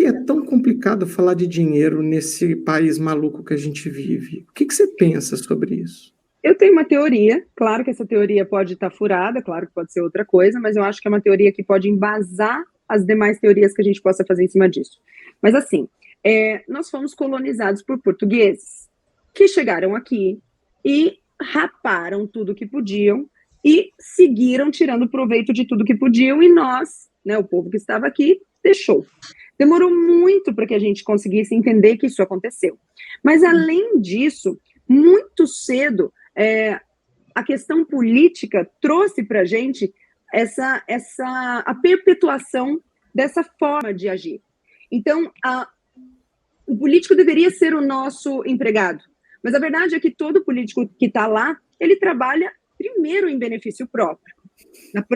que é tão complicado falar de dinheiro nesse país maluco que a gente vive? O que você pensa sobre isso? Eu tenho uma teoria, claro que essa teoria pode estar furada, claro que pode ser outra coisa, mas eu acho que é uma teoria que pode embasar as demais teorias que a gente possa fazer em cima disso. Mas assim, nós fomos colonizados por portugueses que chegaram aqui e raparam tudo que podiam e seguiram tirando proveito de tudo que podiam, e nós, né, o povo que estava aqui, deixou. Demorou muito para que a gente conseguisse entender que isso aconteceu. Mas além disso, muito cedo, a questão política trouxe para a gente a perpetuação dessa forma de agir. Então, o político deveria ser o nosso empregado, mas a verdade é que todo político que está lá, ele trabalha primeiro em benefício próprio.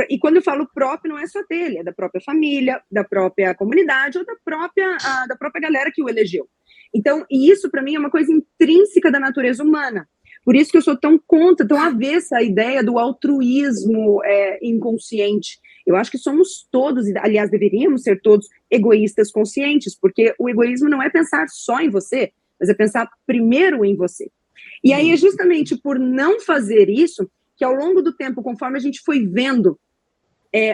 E quando eu falo próprio, não é só dele, é da própria família, da própria comunidade ou da própria galera que o elegeu. Então, e isso para mim é uma coisa intrínseca da natureza humana. Por isso que eu sou tão avessa à ideia do altruísmo inconsciente. Eu acho que somos todos, aliás, deveríamos ser todos egoístas conscientes, porque o egoísmo não é pensar só em você, mas é pensar primeiro em você. E aí é justamente por não fazer isso que ao longo do tempo, conforme a gente foi vendo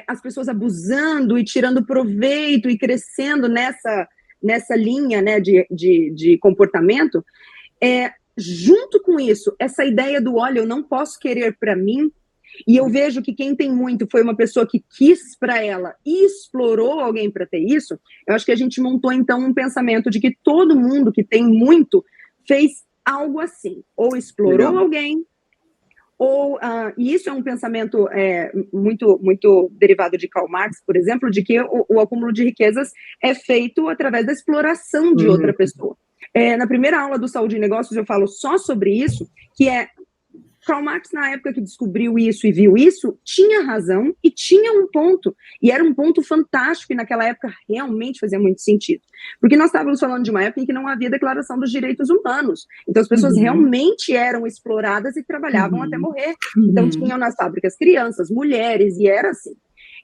as pessoas abusando e tirando proveito e crescendo nessa linha, né, de comportamento, junto com isso, essa ideia do, olha, eu não posso querer para mim, e eu vejo que quem tem muito foi uma pessoa que quis para ela e explorou alguém para ter isso, eu acho que a gente montou, então, um pensamento de que todo mundo que tem muito fez algo assim, ou explorou alguém, e isso é um pensamento muito, muito derivado de Karl Marx, por exemplo, de que o acúmulo de riquezas é feito através da exploração de outra pessoa. Na primeira aula do Saúde e Negócios eu falo só sobre isso, que Karl Marx, na época que descobriu isso e viu isso, tinha razão e tinha um ponto, e era um ponto fantástico, e naquela época realmente fazia muito sentido, porque nós estávamos falando de uma época em que não havia declaração dos direitos humanos, então as pessoas realmente eram exploradas e trabalhavam até morrer, então tinham nas fábricas crianças, mulheres, e era assim.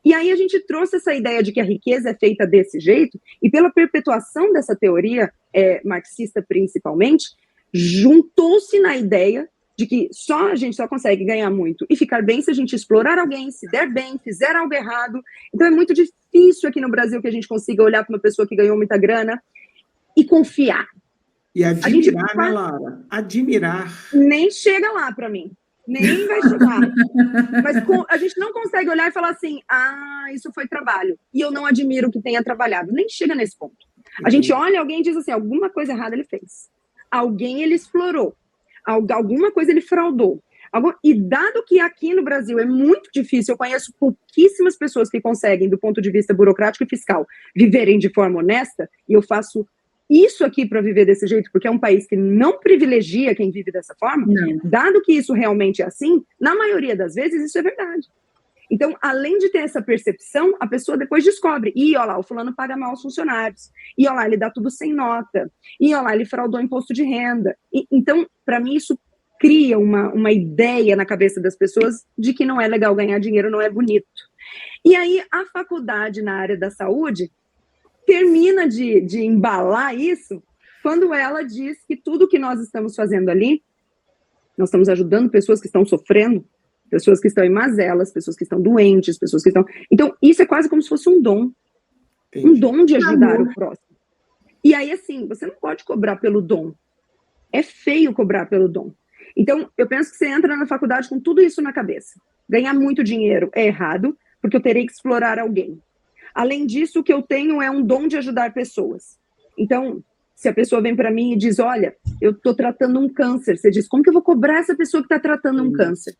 E aí a gente trouxe essa ideia de que a riqueza é feita desse jeito, e pela perpetuação dessa teoria marxista principalmente, juntou-se na ideia de que a gente só consegue ganhar muito e ficar bem se a gente explorar alguém, se der bem, fizer algo errado. Então é muito difícil aqui no Brasil que a gente consiga olhar para uma pessoa que ganhou muita grana e confiar. E admirar, né, Lara? Admirar. Nem chega lá para mim. Nem vai chegar. Mas a gente não consegue olhar e falar assim, isso foi trabalho. E eu não admiro que tenha trabalhado. Nem chega nesse ponto. A gente olha alguém e diz assim, alguma coisa errada ele fez. Alguém ele explorou. Alguma coisa ele fraudou. E dado que aqui no Brasil é muito difícil, eu conheço pouquíssimas pessoas que conseguem, do ponto de vista burocrático e fiscal, viverem de forma honesta, e eu faço isso aqui para viver desse jeito, porque é um país que não privilegia quem vive dessa forma, dado que isso realmente é assim, na maioria das vezes isso é verdade. Então, além de ter essa percepção, a pessoa depois descobre, olha lá, o fulano paga mal os funcionários, olha lá, ele dá tudo sem nota, olha lá, ele fraudou imposto de renda. Então, para mim, isso cria uma ideia na cabeça das pessoas de que não é legal ganhar dinheiro, não é bonito. E aí, a faculdade na área da saúde termina de embalar isso quando ela diz que tudo que nós estamos fazendo ali, nós estamos ajudando pessoas que estão sofrendo, pessoas que estão em mazelas, pessoas que estão doentes, pessoas que estão... Então, isso é quase como se fosse um dom. Entendi. Um dom de ajudar o próximo. E aí, assim, você não pode cobrar pelo dom. É feio cobrar pelo dom. Então, eu penso que você entra na faculdade com tudo isso na cabeça. Ganhar muito dinheiro é errado, porque eu terei que explorar alguém. Além disso, o que eu tenho é um dom de ajudar pessoas. Então, se a pessoa vem para mim e diz, olha, eu estou tratando um câncer, você diz, como que eu vou cobrar essa pessoa que está tratando um câncer?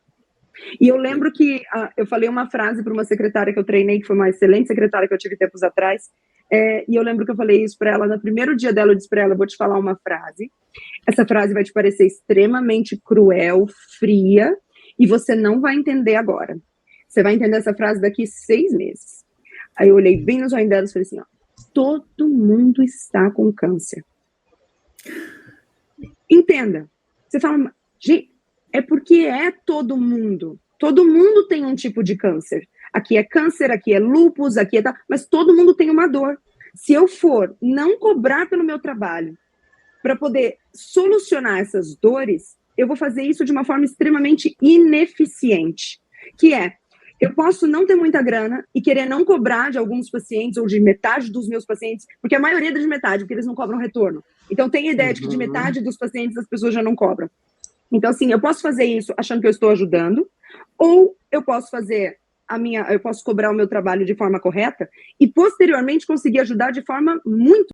E eu lembro que eu falei uma frase para uma secretária que eu treinei, que foi uma excelente secretária que eu tive tempos atrás, e eu lembro que eu falei isso para ela, no primeiro dia dela, eu disse para ela, vou te falar uma frase, essa frase vai te parecer extremamente cruel, fria, e você não vai entender agora. Você vai entender essa frase daqui 6 meses. Aí eu olhei bem nos olhos dela e falei assim, todo mundo está com câncer. Entenda. Você fala, gente, é porque é todo mundo. Todo mundo tem um tipo de câncer. Aqui é câncer, aqui é lúpus, aqui é tal, mas todo mundo tem uma dor. Se eu for não cobrar pelo meu trabalho para poder solucionar essas dores, eu vou fazer isso de uma forma extremamente ineficiente, que é, eu posso não ter muita grana e querer não cobrar de alguns pacientes ou de metade dos meus pacientes, porque a maioria é de metade, porque eles não cobram retorno. Então tem a ideia de que de metade dos pacientes as pessoas já não cobram. Então, assim, eu posso fazer isso achando que eu estou ajudando, ou eu posso fazer eu posso cobrar o meu trabalho de forma correta e posteriormente conseguir ajudar de forma muito